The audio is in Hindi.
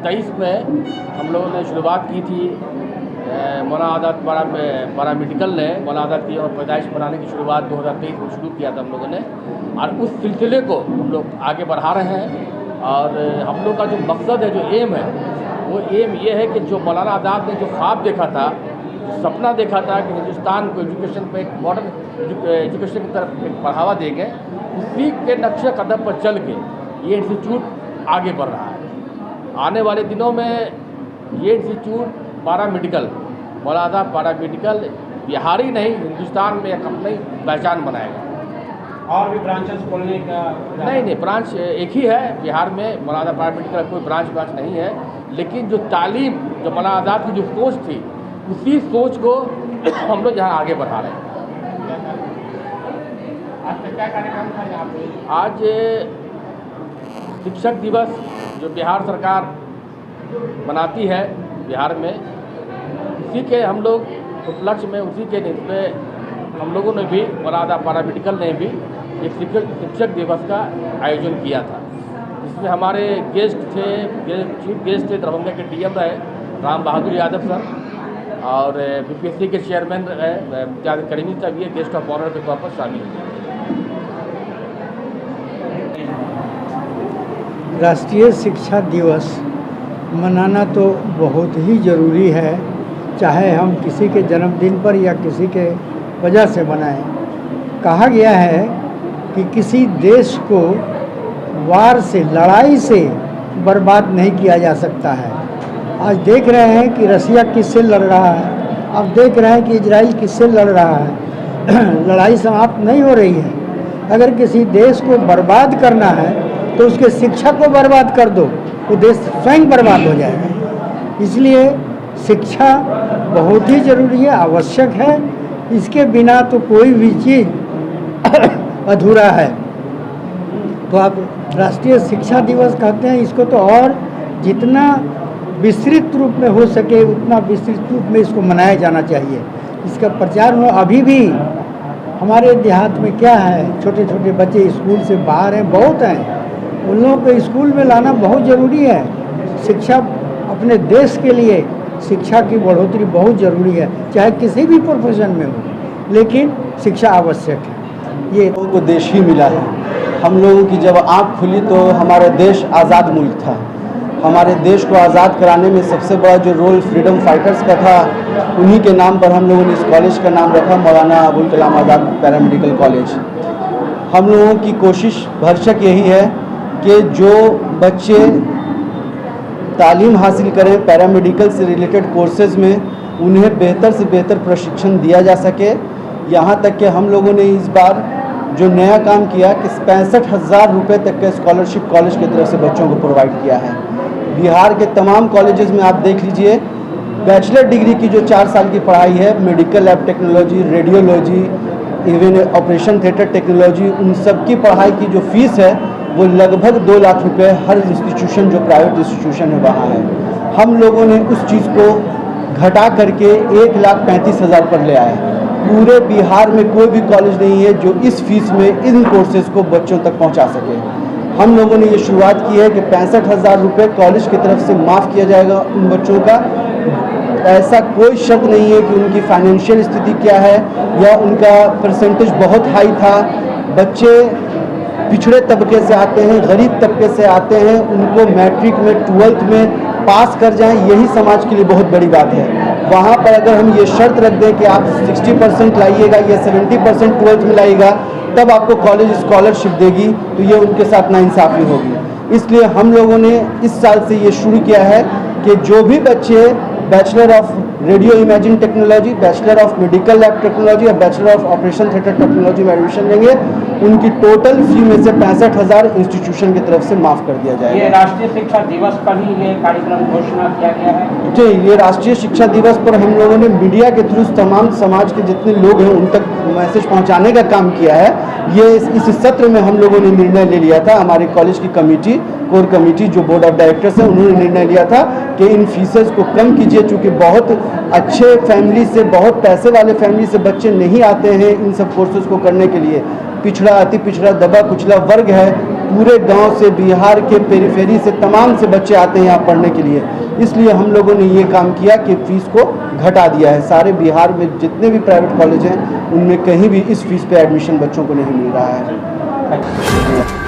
2023 में हम लोगों ने शुरुआत की थी। मौलाना आज़ाद पारा मेडिकल ने मौलाना आज़ाद की और पैदाइश बनाने की शुरुआत 2023 में शुरू किया था हम लोगों ने, और उस सिलसिले को हम लोग आगे बढ़ा रहे हैं। और हम लोग का जो मकसद है, जो एम है, वो एम ये है कि जो मौलाना आज़ाद ने जो ख्वाब देखा था, सपना देखा था कि हिंदुस्तान को एजुकेशन पे एक मॉडर्न एजुकेशन की तरफ एक बढ़ावा देंगे, उसी के नक्शे कदम पर चल के ये इंस्टीट्यूट आगे बढ़ रहा है। आने वाले दिनों में ये इंस्टीट्यूट पारा मेडिकल, मौलाना आज़ाद पारा मेडिकल बिहार ही नहीं हिंदुस्तान में एक अपनी पहचान बनाएगा। और भी ब्रांचेस खोलने का? नहीं, ब्रांच एक ही है बिहार में। मौलाना आज़ाद पारा मेडिकल कोई ब्रांच नहीं है, लेकिन जो तालीम, जो मौलाना आज़ाद की जो सोच थी, उसी सोच को हम लोग यहाँ आगे बढ़ा रहे हैं। आज क्या कार्यक्रम था यहाँ पे? आज शिक्षक दिवस जो बिहार सरकार मनाती है बिहार में, उसी के हम लोग उपलक्ष्य में, उसी के निस्बे हम लोगों ने भी, मौलाना आज़ाद पारा मेडिकल ने भी एक शिक्षक दिवस का आयोजन किया था, जिसमें हमारे चीफ गेस्ट थे दरभंगा के डीएम रहे राम बहादुर यादव सर, और बीपीएससी के चेयरमैन रहे करीमी साहब, ये गेस्ट ऑफ ऑनर के तौर पर शामिल हुए। राष्ट्रीय शिक्षा दिवस मनाना तो बहुत ही ज़रूरी है, चाहे हम किसी के जन्मदिन पर या किसी के वजह से मनाएं। कहा गया है कि किसी देश को वार से, लड़ाई से बर्बाद नहीं किया जा सकता है। आज देख रहे हैं कि रसिया किससे लड़ रहा है, अब देख रहे हैं कि इजराइल किससे लड़ रहा है। लड़ाई समाप्त नहीं हो रही है। अगर किसी देश को बर्बाद करना है तो उसके शिक्षा को बर्बाद कर दो, वो देश स्वयं बर्बाद हो जाएगा। इसलिए शिक्षा बहुत ही ज़रूरी है, आवश्यक है। इसके बिना तो कोई भी चीज़ अधूरा है। तो आप राष्ट्रीय शिक्षा दिवस कहते हैं इसको, तो और जितना विस्तृत रूप में हो सके उतना विस्तृत रूप में इसको मनाया जाना चाहिए। इसका प्रचार हो। अभी भी हमारे देहात में क्या है, छोटे छोटे बच्चे स्कूल से बाहर हैं, बहुत हैं। उन लोगों को स्कूल में लाना बहुत ज़रूरी है। शिक्षा अपने देश के लिए शिक्षा की बढ़ोतरी बहुत ज़रूरी है, चाहे किसी भी प्रोफेशन में हो, लेकिन शिक्षा आवश्यक है। ये लोगों को देश ही मिला है। हम लोगों की जब आँख खुली तो हमारा देश आज़ाद मुल्क था। हमारे देश को आज़ाद कराने में सबसे बड़ा जो रोल फ्रीडम फाइटर्स का था, उन्हीं के नाम पर हम लोगों ने इस कॉलेज का नाम रखा मौलाना अबुल कलाम आज़ाद पैरामेडिकल कॉलेज। हम लोगों की कोशिश भरसक यही है कि जो बच्चे तालीम हासिल करें पैरामेडिकल से रिलेटेड कोर्सेज़ में, उन्हें बेहतर से बेहतर प्रशिक्षण दिया जा सके। यहाँ तक कि हम लोगों ने इस बार जो नया काम किया कि 65,000 रुपये तक का स्कॉलरशिप कॉलेज की तरफ से बच्चों को प्रोवाइड किया है। बिहार के तमाम कॉलेजेस में आप देख लीजिए, बैचलर डिग्री की जो 4 साल की पढ़ाई है, medical lab technology, radiology, even operation theatre technology, उन सब की पढ़ाई की जो फीस है वो लगभग 2 लाख रुपए हर इंस्टीट्यूशन, जो प्राइवेट इंस्टीट्यूशन है वहाँ है। हम लोगों ने उस चीज़ को घटा करके 1,35,000 पर ले आए। पूरे बिहार में कोई भी कॉलेज नहीं है जो इस फीस में इन कोर्सेज़ को बच्चों तक पहुँचा सके। हम लोगों ने ये शुरुआत की है कि 65,000 रुपये कॉलेज की तरफ से माफ़ किया जाएगा उन बच्चों का। ऐसा कोई शर्त नहीं है कि उनकी फाइनेंशियल स्थिति क्या है या उनका परसेंटेज बहुत हाई था। बच्चे पिछड़े तबके से आते हैं, गरीब तबके से आते हैं, उनको मैट्रिक में, 12th में पास कर जाएं, यही समाज के लिए बहुत बड़ी बात है। वहाँ पर अगर हम ये शर्त रख दें कि आप 60% लाइएगा या 70% 12th में लाइएगा तब आपको कॉलेज स्कॉलरशिप देगी, तो ये उनके साथ नाइंसाफ़ी होगी। इसलिए हम लोगों ने इस साल से ये शुरू किया है कि जो भी बच्चे bachelor of radio imaging technology, bachelor of medical lab technology और bachelor of operation theatre technology में एडमिशन लेंगे, उनकी टोटल फी में से 65,000 इंस्टीट्यूशन की तरफ से माफ़ कर दिया जाएगा। ये राष्ट्रीय शिक्षा दिवस पर ही ये कार्यक्रम घोषणा किया गया है? जी, ये राष्ट्रीय शिक्षा दिवस पर हम लोगों ने मीडिया के थ्रू तमाम समाज के जितने लोग हैं उन तक मैसेज पहुंचाने का काम किया है। ये इस सत्र में हम लोगों ने निर्णय ले लिया था, हमारे कॉलेज की कमेटी, कोर कमेटी जो बोर्ड ऑफ डायरेक्टर्स है, उन्होंने निर्णय लिया था कि इन फीसेस को कम कीजिए, चूँकि बहुत अच्छे फैमिली से, बहुत पैसे वाले फैमिली से बच्चे नहीं आते हैं इन सब कोर्सेज को करने के लिए। पिछड़ा, अति पिछड़ा, दबा कुचला वर्ग है, पूरे गांव से, बिहार के पेरीफेरी से, तमाम से बच्चे आते हैं यहाँ पढ़ने के लिए। इसलिए हम लोगों ने ये काम किया कि फ़ीस को घटा दिया है। सारे बिहार में जितने भी प्राइवेट कॉलेज हैं उनमें कहीं भी इस फीस पे एडमिशन बच्चों को नहीं मिल रहा है।